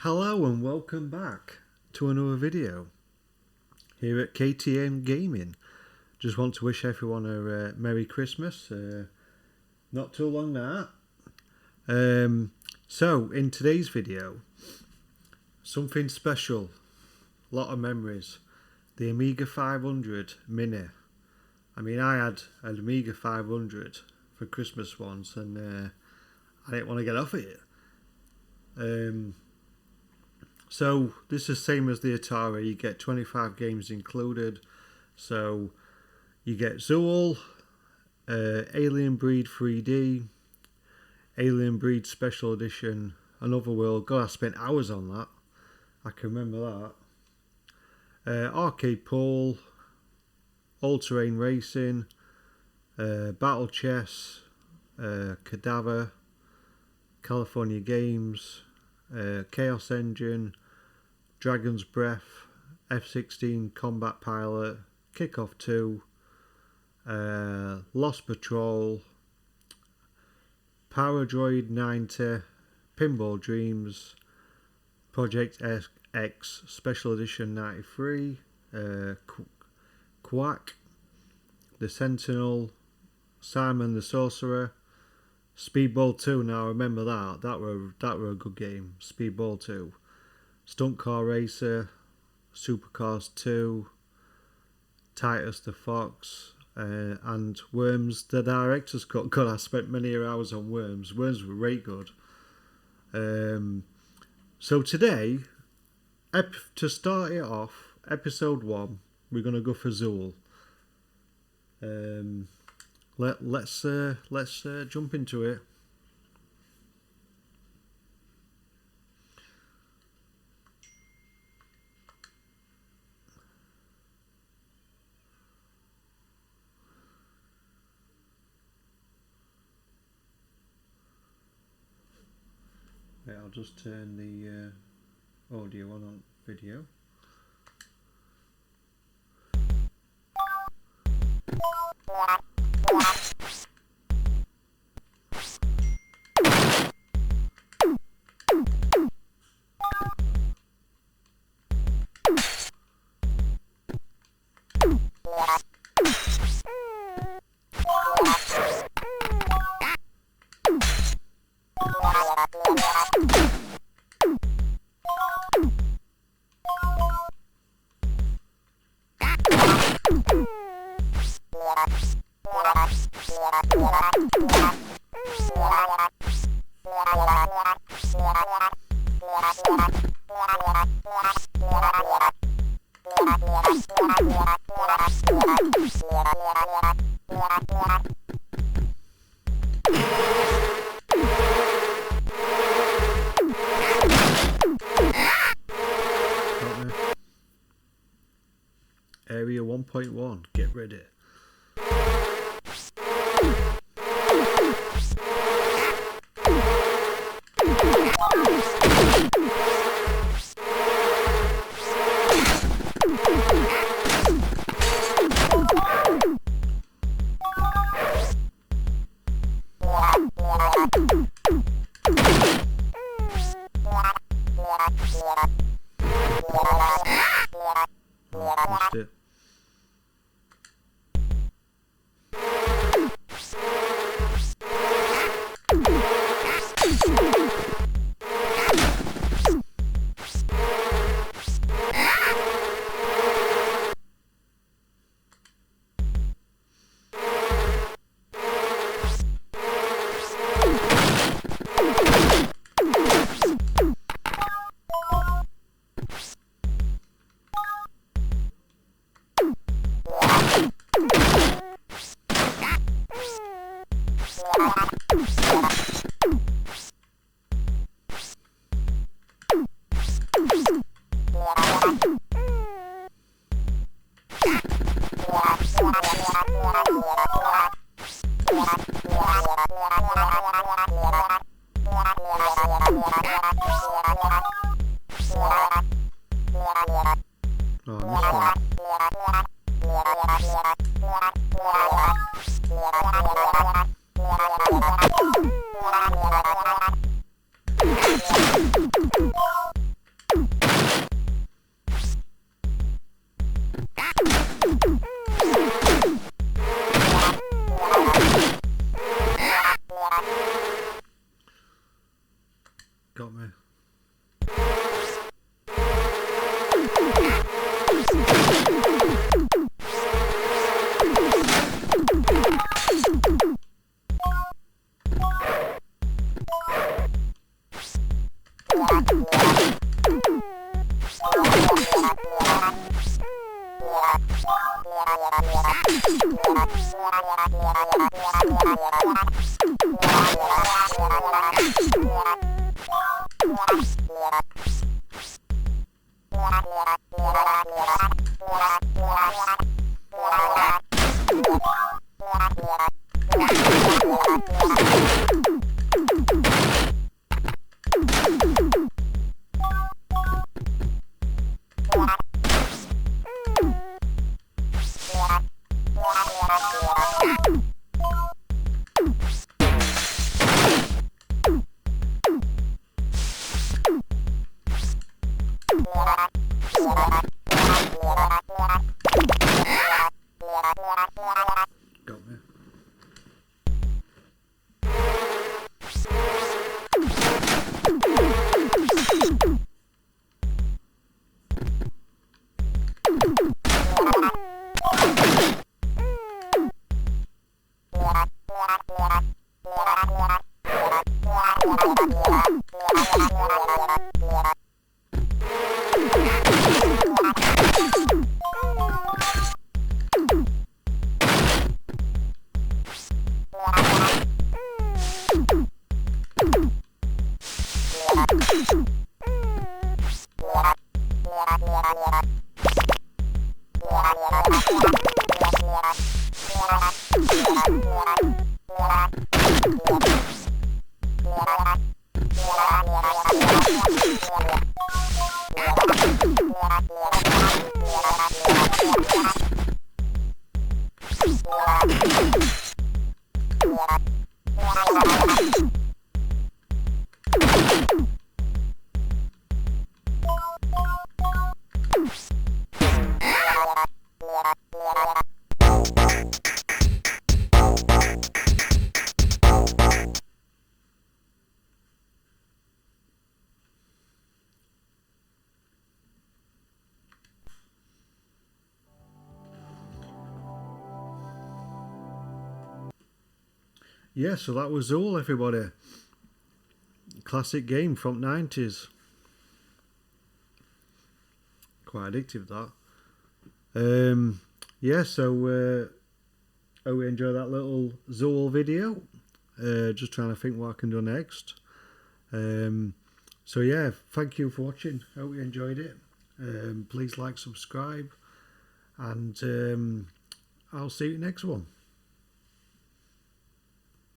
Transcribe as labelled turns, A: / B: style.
A: Hello and welcome back to another video here at KTM Gaming. Just want to wish everyone a Merry Christmas. Not too long now. So in today's video, something special, a lot of memories. The Amiga 500 Mini. I mean, I had an Amiga 500 for Christmas once, and I didn't want to get off it. So this is the same as the Atari. You get 25 games included. So you get Zool, Alien Breed 3D, Alien Breed Special Edition, Another World. God, I spent hours on that. I can remember that. Arcade Pool, All Terrain Racing, Battle Chess, Cadaver, California Games, Chaos Engine, Dragon's Breath, F-16 Combat Pilot, Kickoff 2, Lost Patrol, Paradroid 90, Pinball Dreams, Project X Special Edition 93, Quack, The Sentinel, Simon the Sorcerer, Speedball 2. Now I remember that were a good game. Speedball 2, Stunt Car Racer, Supercars 2, Titus the Fox, and Worms the Director's Cut. God, I spent many hours on Worms. Worms were really good. So today, to start it off, episode 1, we're gonna go for Zool. Let's jump into it. Right, I'll just turn the audio on video. Area 1.1, get ready. Missed it. Got me. Got me. Yeah, so that was Zool, everybody. Classic game from 90s. Quite addictive, that. Yeah, so I hope you enjoy that little Zool video. Just trying to think what I can do next. So yeah, thank you for watching. Hope you enjoyed it. Please like, subscribe, and I'll see you next one.